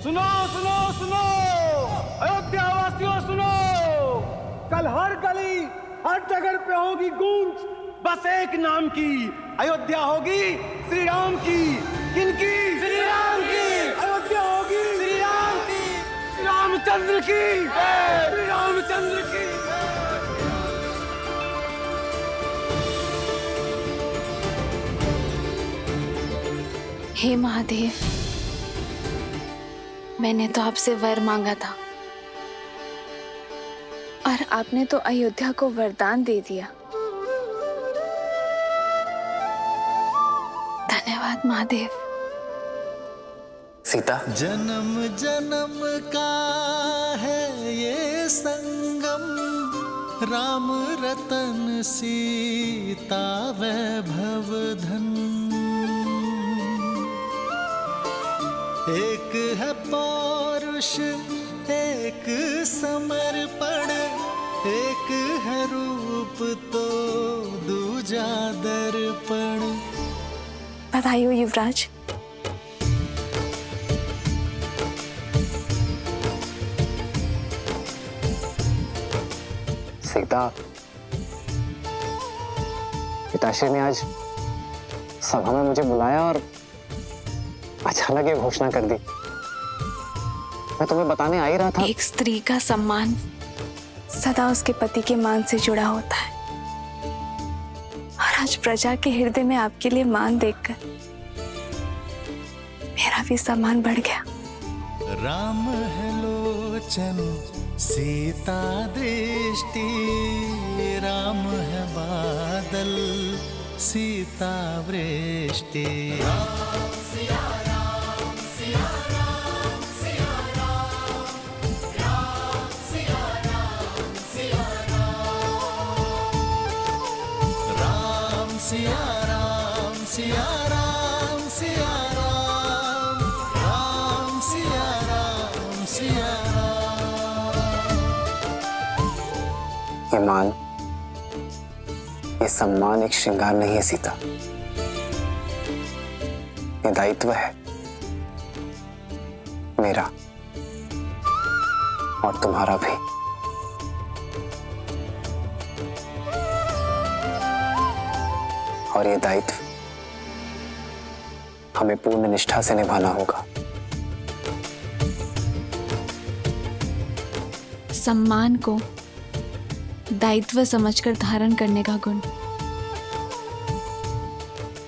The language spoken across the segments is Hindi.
सुनो सुनो सुनो, अयोध्या वासियों सुनो। कल हर गली हर जगह पे होगी गूंज बस एक नाम की, अयोध्या होगी श्री राम की। किनकी? श्री राम की। अयोध्या होगी श्री राम की, श्री रामचंद्र की, श्री रामचंद्र की। हे महादेव, मैंने तो आपसे वर मांगा था और आपने तो अयोध्या को वरदान दे दिया। धन्यवाद महादेव। सीता, जन्म जन्म का है ये संगम, राम रतन सीता वैभव धन। एक है पौरुष एक समर्पण, एक है रूप तो दूजा दर्पण। बधाई हो युवराज। सीता, पिताश्री ने आज सभा में मुझे बुलाया और अचानक ये घोषणा कर दी। मैं तुम्हें बताने आ ही रहा था। एक स्त्री का सम्मान सदा उसके पति के मान से जुड़ा होता है और आज प्रजा के हृदय में आपके लिए मान देखकर मेरा भी सम्मान बढ़ गया। राम है लोचन सीता दृष्टि, राम है बादल सीता वृष्टि। सिया राम सिया राम सिया राम, राम सिया राम सिया राम। ये मान, ये सम्मान एक श्रृंगार नहीं है सीता, ये दायित्व है मेरा और तुम्हारा भी। और ये दायित्व हमें पूर्ण निष्ठा से निभाना होगा। सम्मान को दायित्व समझकर धारण करने का गुण,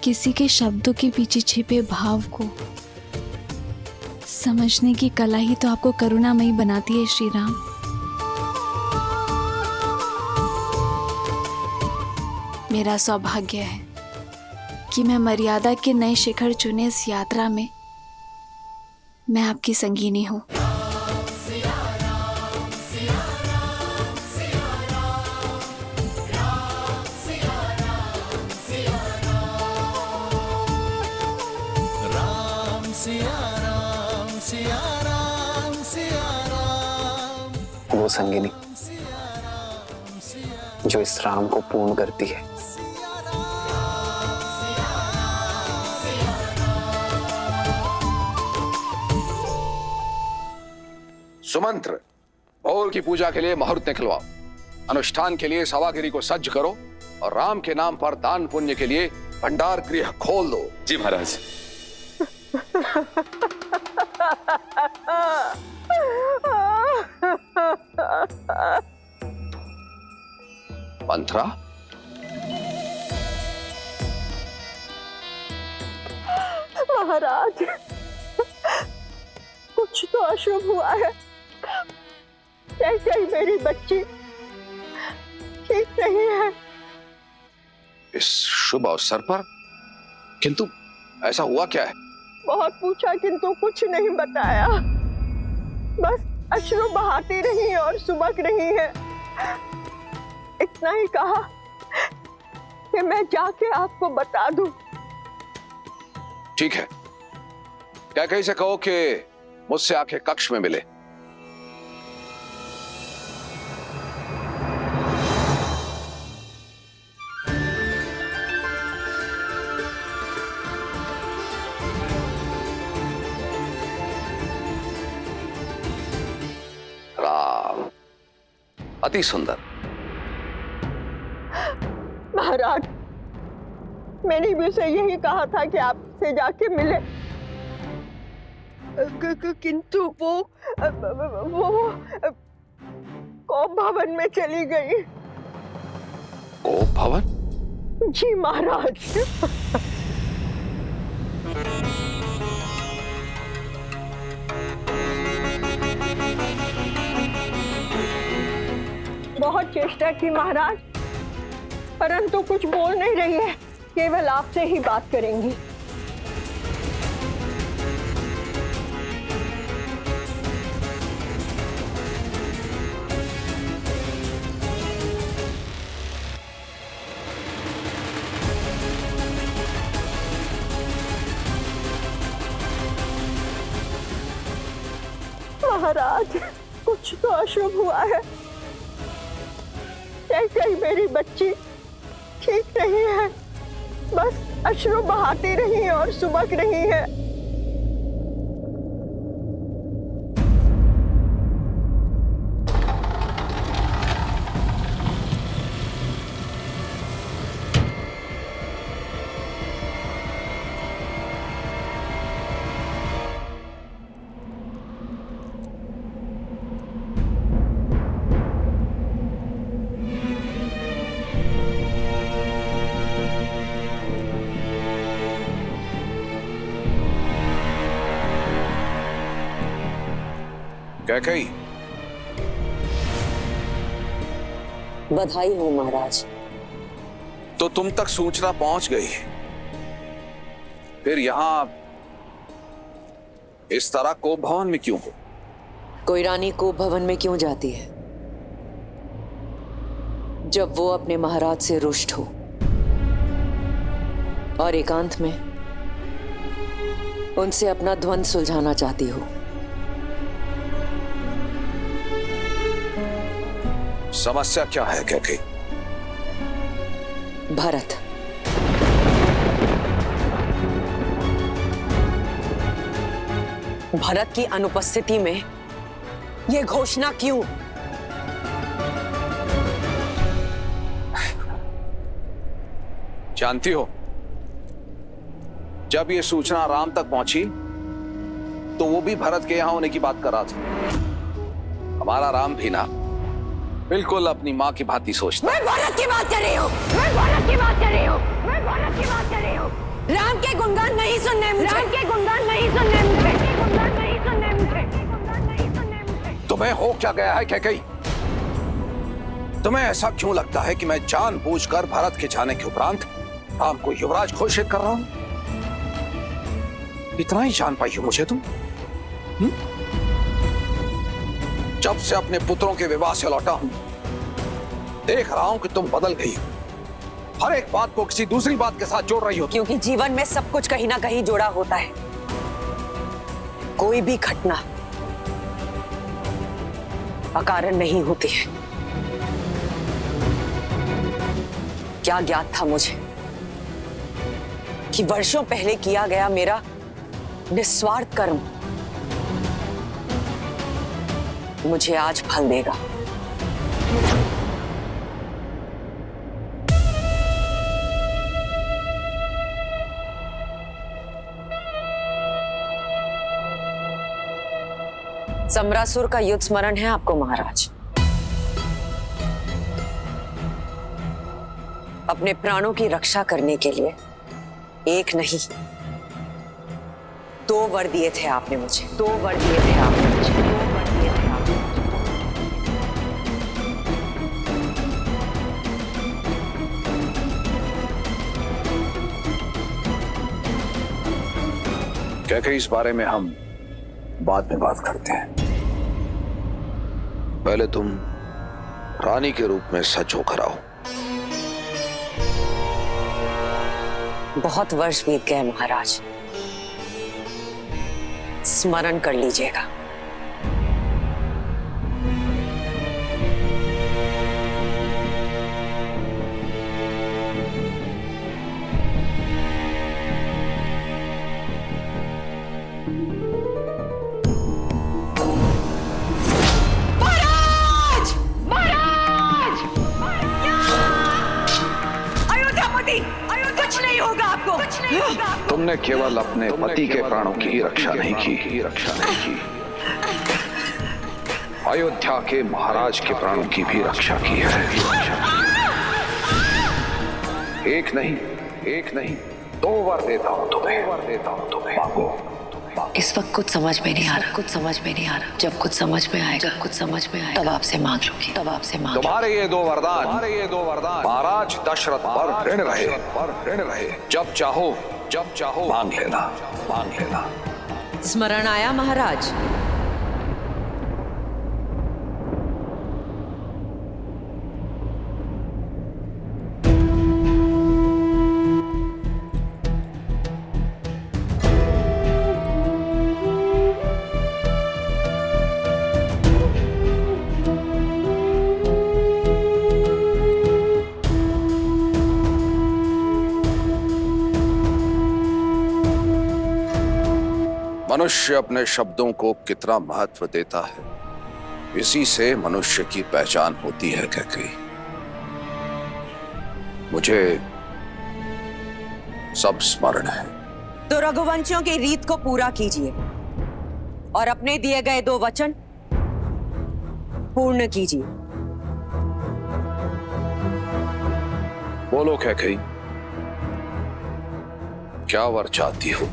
किसी के शब्दों के पीछे छिपे भाव को समझने की कला ही तो आपको करुणामयी बनाती है श्री राम। मेरा सौभाग्य है कि मैं मर्यादा के नए शिखर चुने इस यात्रा में मैं आपकी संगीनी हूं। वो संगिनी जो इस राम को पूर्ण करती है। सुमंत्र, भोर की पूजा के लिए मुहूर्त निकलवाओ, अनुष्ठान के लिए सभागिरी को सज्ज करो और राम के नाम पर दान पुण्य के लिए भंडार गृह खोल दो। जी महाराज। मंत्रा, महाराज, कुछ तो अशुभ हुआ है। कैसे ही मेरी बच्ची ठीक नहीं है। इस शुभ अवसर पर? किंतु ऐसा हुआ क्या है? बहुत पूछा किंतु कुछ नहीं बताया। बस अश्रु बहाती रही और सुबक रही है। इतना ही कहा कि मैं जाके आपको बता दूं। ठीक है, कैकेयी से कहो कि मुझसे आके कक्ष में मिले। अति सुंदर। महाराज, मैंने भी उसे यही कहा था कि आपसे जाके मिले, किंतु वो कोप भवन में चली गई। कोप भवन? जी महाराज। बहुत चेष्टा की महाराज, परंतु कुछ बोल नहीं रही है, केवल आपसे ही बात करेंगी। महाराज, कुछ तो अशुभ हुआ है। कहीं मेरी बच्ची ठीक नहीं है, बस अश्रु बहाती रही और सुबक रही है। कैकेयी, बधाई हो महाराज। तो तुम तक सूचना पहुंच गई, फिर यहां इस तरह कोप भवन में क्यों हो? कोई रानी कोप भवन में क्यों जाती है जब वो अपने महाराज से रुष्ट हो और एकांत में उनसे अपना द्वंद्व सुलझाना चाहती हो? समस्या क्या है कैकेयी? भरत। भरत की अनुपस्थिति में ये घोषणा क्यों? जानती हो, जब ये सूचना राम तक पहुंची तो वो भी भरत के यहां होने की बात कर रहा था। हमारा राम भी ना बिल्कुल अपनी माँ की भांति सोचता। मैं भरत की बात कर रही हूँ, मैं भरत की बात कर रही हूँ, मैं भरत की बात कर रही हूँ। राम के गुणगान नहीं सुनने मुझे, राम के गुणगान नहीं सुनने मुझे, गुणगान नहीं सुनने मुझे, गुणगान नहीं सुनने मुझे। तुम्हें हो क्या गया है कैकेयी? तुम्हें ऐसा क्यों लगता है कि मैं जानबूझकर भरत के जाने के उपरांत राम को युवराज घोषित कर रहा हूं? इतना ही जान पाई हो मुझे तुम? जब से अपने पुत्रों के विवाह से लौटा हूं, देख रहा हूं कि तुम बदल गई हो। हर एक बात को किसी दूसरी बात के साथ जोड़ रही हो। क्योंकि जीवन में सब कुछ कहीं ना कहीं जुड़ा होता है। कोई भी घटना अकारण नहीं होती है। क्या ज्ञात था मुझे कि वर्षों पहले किया गया मेरा निस्वार्थ कर्म मुझे आज फल देगा। सम्रासुर का युद्ध स्मरण है आपको महाराज? अपने प्राणों की रक्षा करने के लिए एक नहीं 2 वर दिए थे आपने मुझे, 2 वर दिए थे आपने मुझे, 2 वर दिए थे आपने मुझे। कैकेयी, इस बारे में हम बाद में बात करते हैं। पहले तुम रानी के रूप में सच होकर आओ। बहुत वर्ष बीत गए महाराज, स्मरण कर लीजिएगा। महाराज! महाराज! तुमने केवल अपने पति के प्राणों की ही रक्षा नहीं की, अयोध्या के महाराज के प्राणों की भी रक्षा की है। एक नहीं 2 वर देता हूं तुम्हें, मांगो। इस वक्त कुछ समझ में नहीं आ रहा। जब कुछ समझ में आएगा तब आपसे मांग लूंगी। तुम्हारे ये 2 वरदान महाराज दशरथ पर ऋण रहे। जब चाहो मांग लेना। स्मरण आया महाराज। मनुष्य अपने शब्दों को कितना महत्व देता है, इसी से मनुष्य की पहचान होती है। कैकेयी, मुझे सब स्मरण है। तो रघुवंशियों की रीत को पूरा कीजिए और अपने दिए गए 2 वचन पूर्ण कीजिए। बोलो कैकेयी, क्या वर चाहती हो?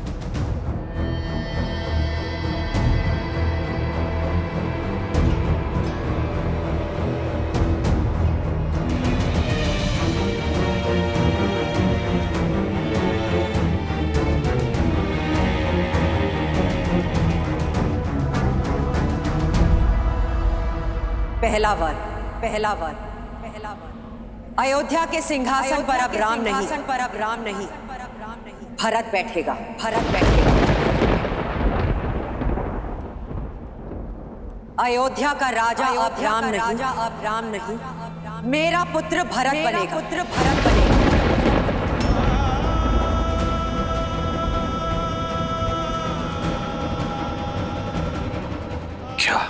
पहला वर। अयोध्या के सिंहासन पर अब राम नहीं, भरत बैठेगा। अयोध्या का राजा अब राम नहीं, मेरा पुत्र भरत बनेगा। क्या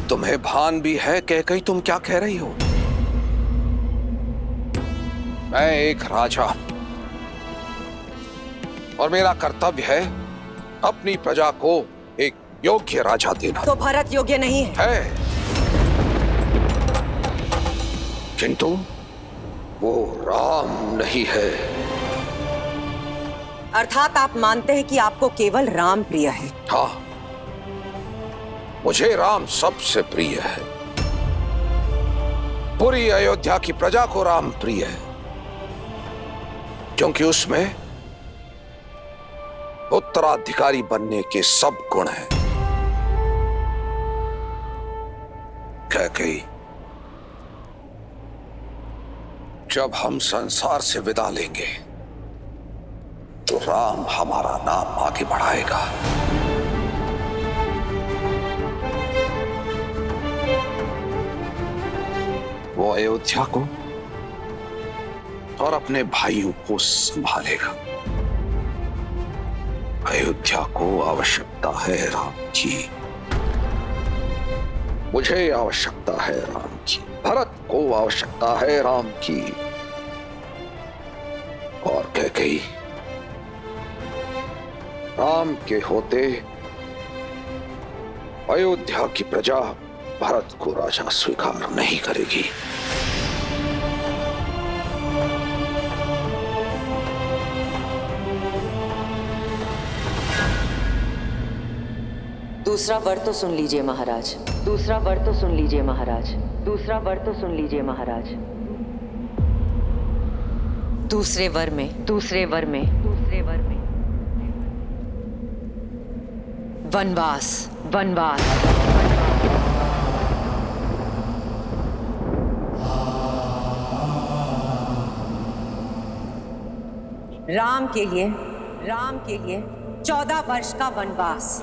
तुम्हें भान भी है कैकेयी तुम क्या कह रही हो? मैं एक राजा और मेरा कर्तव्य है अपनी प्रजा को एक योग्य राजा देना। तो भरत योग्य नहीं है? किंतु वो राम नहीं है। अर्थात आप मानते हैं कि आपको केवल राम प्रिय है? हाँ, मुझे राम सबसे प्रिय है। पूरी अयोध्या की प्रजा को राम प्रिय है, क्योंकि उसमें उत्तराधिकारी बनने के सब गुण हैं। कैकेयी, जब हम संसार से विदा लेंगे तो राम हमारा नाम आगे बढ़ाएगा। वो अयोध्या को और अपने भाइयों को संभालेगा। अयोध्या को आवश्यकता है राम की, मुझे आवश्यकता है राम की, भरत को आवश्यकता है राम की। और कैकेयी, राम के होते अयोध्या की प्रजा भरत को राजा स्वीकार नहीं करेगी। दूसरा वर तो सुन लीजिए महाराज। दूसरे वर में वनवास। राम के लिए 14 वर्ष का वनवास।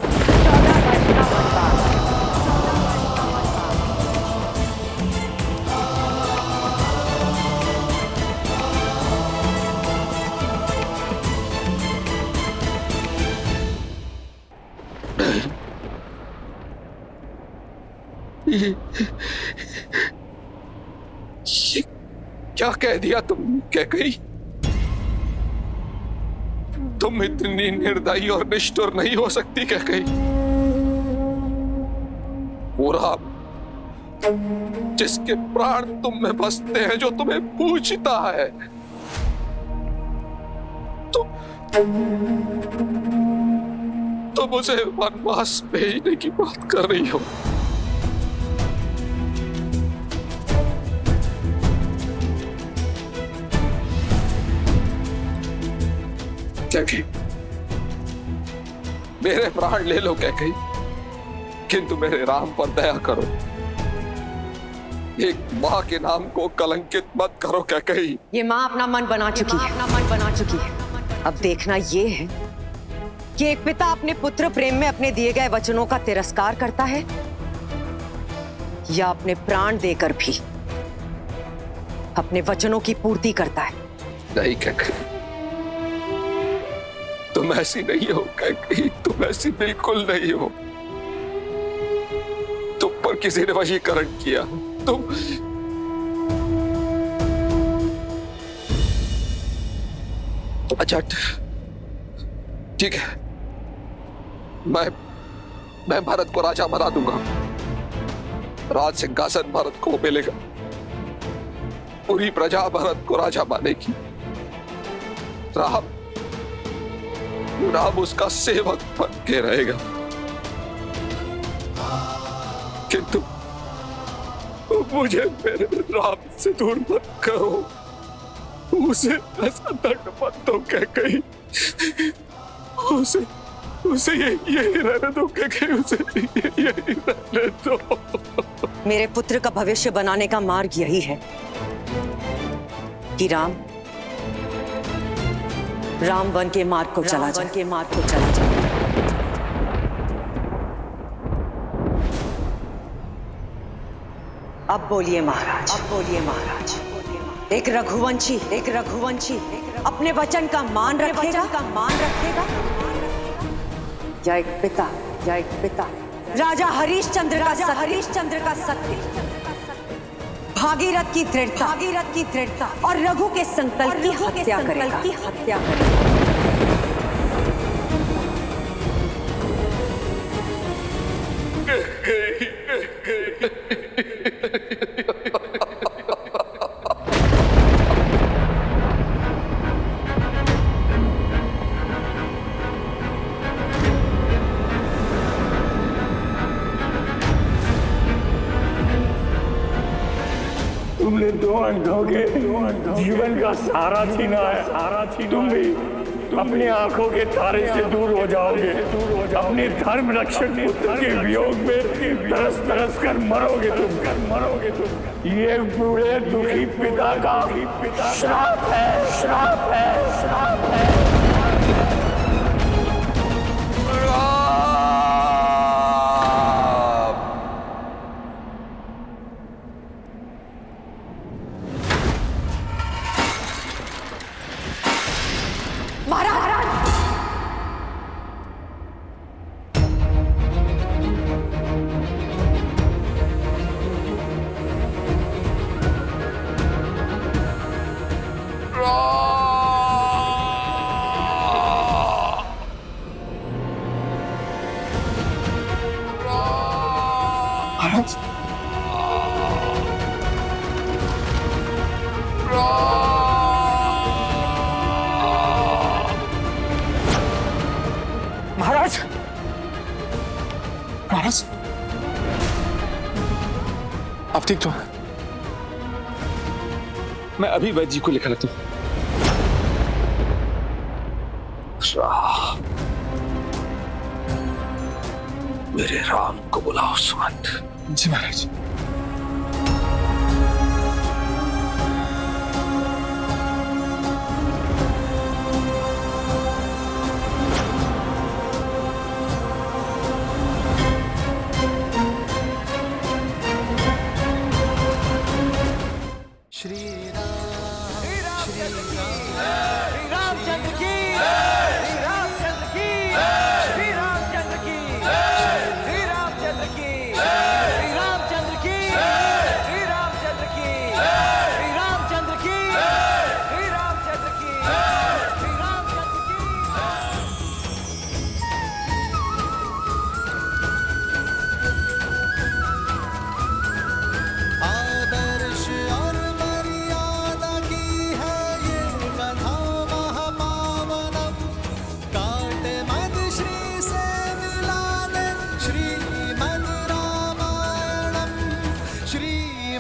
क्या कह दिया तुम कैकेयी? तुम इतनी निर्दयी और निष्ठुर नहीं हो सकती क्या कहीं? वो राम जिसके प्राण तुम में बसते हैं, जो तुम्हें पूछता है, तुम उसे वनवास भेजने की बात कर रही हो। कैकई, मेरे प्राण ले लो कैकई, किंतु मेरे राम पर दया करो। एक माँ के नाम को कलंकित मत करो कैकई। ये माँ अपना मन बना चुकी है। अब देखना ये है कि एक पिता अपने पुत्र प्रेम में अपने दिए गए वचनों का तिरस्कार करता है या अपने प्राण देकर भी अपने वचनों की पूर्ति करता है। नहीं कैकई, तुम ऐसी नहीं हो कैकई, तुम ऐसी बिल्कुल नहीं हो। तुम पर किसी ने वशीकरण किया। तुम अच्छा ठीक है, मैं भरत को राजा बना दूंगा। राज सिंहासन भरत को मिलेगा। पूरी प्रजा भरत को राजा मानेगी। राम उसका सेवक बन के रहेगा। किंतु मुझे मेरे राम से दूर मत करो। उसे ऐसा दंड मत दो कैकई। उसे यही रहने दो कैकई, उसे यही रहने दो। मेरे पुत्र का भविष्य बनाने का मार्ग यही है कि राम वन के मार्ग को चला जाए। अब बोलिए महाराज। एक रघुवंशी अपने वचन का मान रखेगा या एक पिता राजा हरिश्चंद्र का सत्य, भागीरथ की दृढ़ता और रघु के संकल्प की हत्या करेगा। तुमने 2 अंधों के जीवन का सहारा छीना है। तुम भी अपनी आंखों के तारे से दूर हो जाओगे। अपने धर्म रक्षक पुत्र के वियोग में तरस कर मरोगे तुम। ये बूढ़े दुखी पिता का श्राप है। महाराज, आप ठीक तो हैं? मैं अभी वैद्य जी को लिखा लेता हूं। मेरे राम को बुलाओ सुमंत। जी महाराज।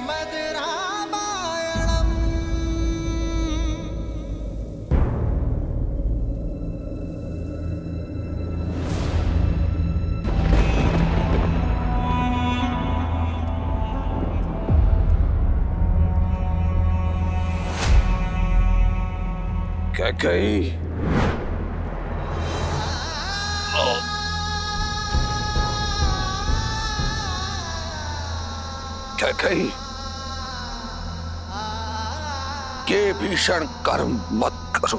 श्रीमद्रामायणम् कैकेयी कैकेयी ये भीषण कर्म मत करो।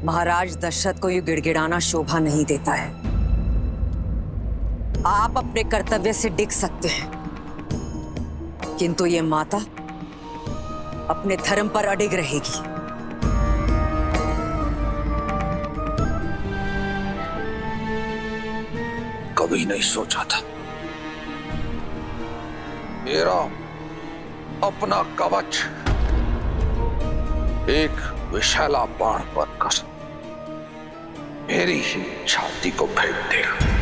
महाराज दशरथ को ये गिड़गिड़ाना शोभा नहीं देता है। आप अपने कर्तव्य से डिग सकते हैं, किंतु ये माता अपने धर्म पर अडिग रहेगी। कभी नहीं सोचा था मेरा अपना कवच एक विषैला बाण पर कर मेरी ही छाती को भेद देगा।